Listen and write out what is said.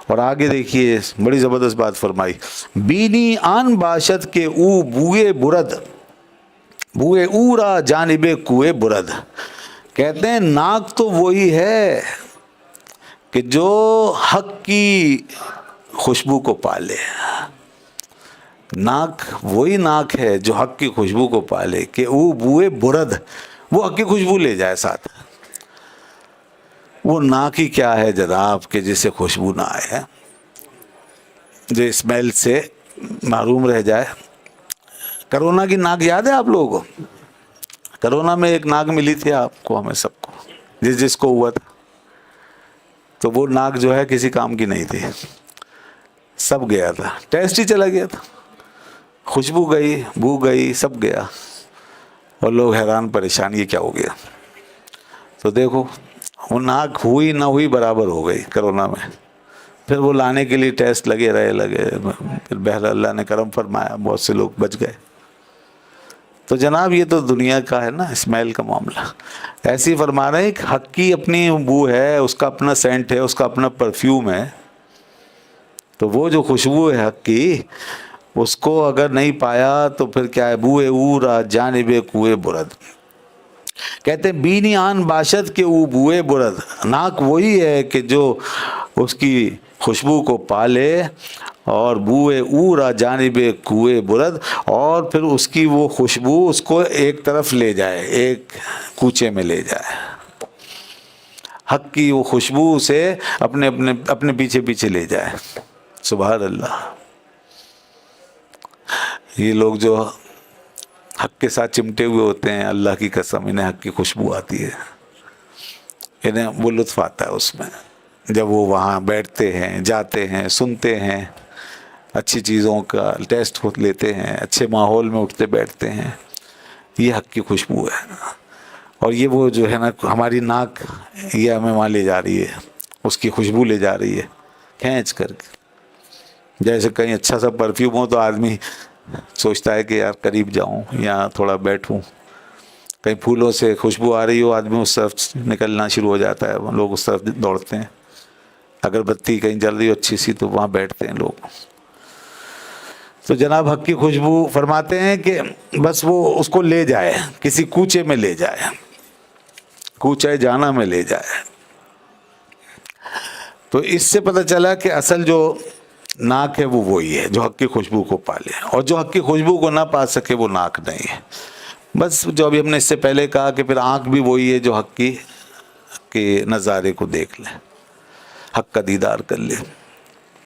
اور آگے دیکھیے بڑی زبردست بات فرمائی، بینی آن باشد کے او بوئے برد، بوئے او را جانب کوئے برد. کہتے ہیں ناک تو وہی ہے کہ جو حق کی خوشبو کو پالے. ناک وہی ناک ہے جو حق کی خوشبو کو پالے کہ او بوئے برد، وہ حق کی خوشبو لے جائے ساتھ. وہ ناک ہی کیا ہے جناب کہ جسے خوشبو نہ آئے، جو اسمیل سے محروم رہ جائے. کرونا کی ناک یاد ہے آپ لوگوں کو؟ کرونا میں ایک ناک ملی تھی آپ کو، ہمیں سب کو، جس کو ہوا تھا. تو وہ ناک جو ہے کسی کام کی نہیں تھی، سب گیا تھا، ٹیسٹ ہی چلا گیا تھا، خوشبو گئی، بو گئی، سب گیا. اور لوگ حیران پریشان یہ کیا ہو گیا. تو دیکھو وہ ناک ہوئی نہ ہوئی برابر ہو گئی کرونا میں. پھر وہ لانے کے لیے ٹیسٹ لگے رہے، پھر بہر اللہ نے کرم فرمایا، بہت سے لوگ بچ گئے. تو جناب یہ تو دنیا کا ہے نا اسمیل کا معاملہ. ایسے ہی فرما رہے ہیں کہ حق کی اپنی بو ہے، اس کا اپنا سینٹ ہے، اس کا اپنا پرفیوم ہے. تو وہ جو خوشبو ہے حق کی، اس کو اگر نہیں پایا تو پھر کیا ہے، بوئے او را جانب کوئے برد. کہتے ہیں بینی آن باشد کے او بوئے برد، ناک وہی ہے کہ جو اس کی خوشبو کو پالے، اور بوئے او را جانب کوئے برد، اور پھر اس کی وہ خوشبو اس کو ایک طرف لے جائے، ایک کوچے میں لے جائے. حق کی وہ خوشبو سے اپنے پیچھے پیچھے لے جائے. سبحان اللہ. یہ لوگ جو حق کے ساتھ چمٹے ہوئے ہوتے ہیں، اللہ کی قسم انہیں حق کی خوشبو آتی ہے، انہیں وہ لطف آتا ہے اس میں، جب وہ وہاں بیٹھتے ہیں، جاتے ہیں، سنتے ہیں، اچھی چیزوں کا ٹیسٹ لیتے ہیں، اچھے ماحول میں اٹھتے بیٹھتے ہیں. یہ حق کی خوشبو ہے. اور یہ وہ جو ہے نا ہماری ناک، یہ ہمیں وہاں لے جا رہی ہے، اس کی خوشبو لے جا رہی ہے کھینچ کر کے. جیسے کہیں اچھا سا پرفیوم ہو تو آدمی سوچتا ہے کہ یار قریب جاؤں، یہاں تھوڑا بیٹھوں. کہیں پھولوں سے خوشبو آ رہی ہو، آدمی اس طرف نکلنا شروع ہو جاتا ہے، لوگ اس طرف دوڑتے ہیں. اگر بتی کہیں جل رہی ہو اچھی سی تو وہاں بیٹھتے ہیں لوگ. تو جناب حق کی خوشبو فرماتے ہیں کہ بس وہ اس کو لے جائے، کسی کوچے میں لے جائے، کوچے جانا میں لے جائے. تو اس سے پتہ چلا کہ اصل جو ناک ہے وہ وہی ہے جو حق کی خوشبو کو پالے، اور جو حق کی خوشبو کو نہ پا سکے وہ ناک نہیں ہے. بس جو ابھی ہم نے اس سے پہلے کہا کہ پھر آنکھ بھی وہی ہے جو حق کے نظارے کو دیکھ لے، حق کا دیدار کر لے.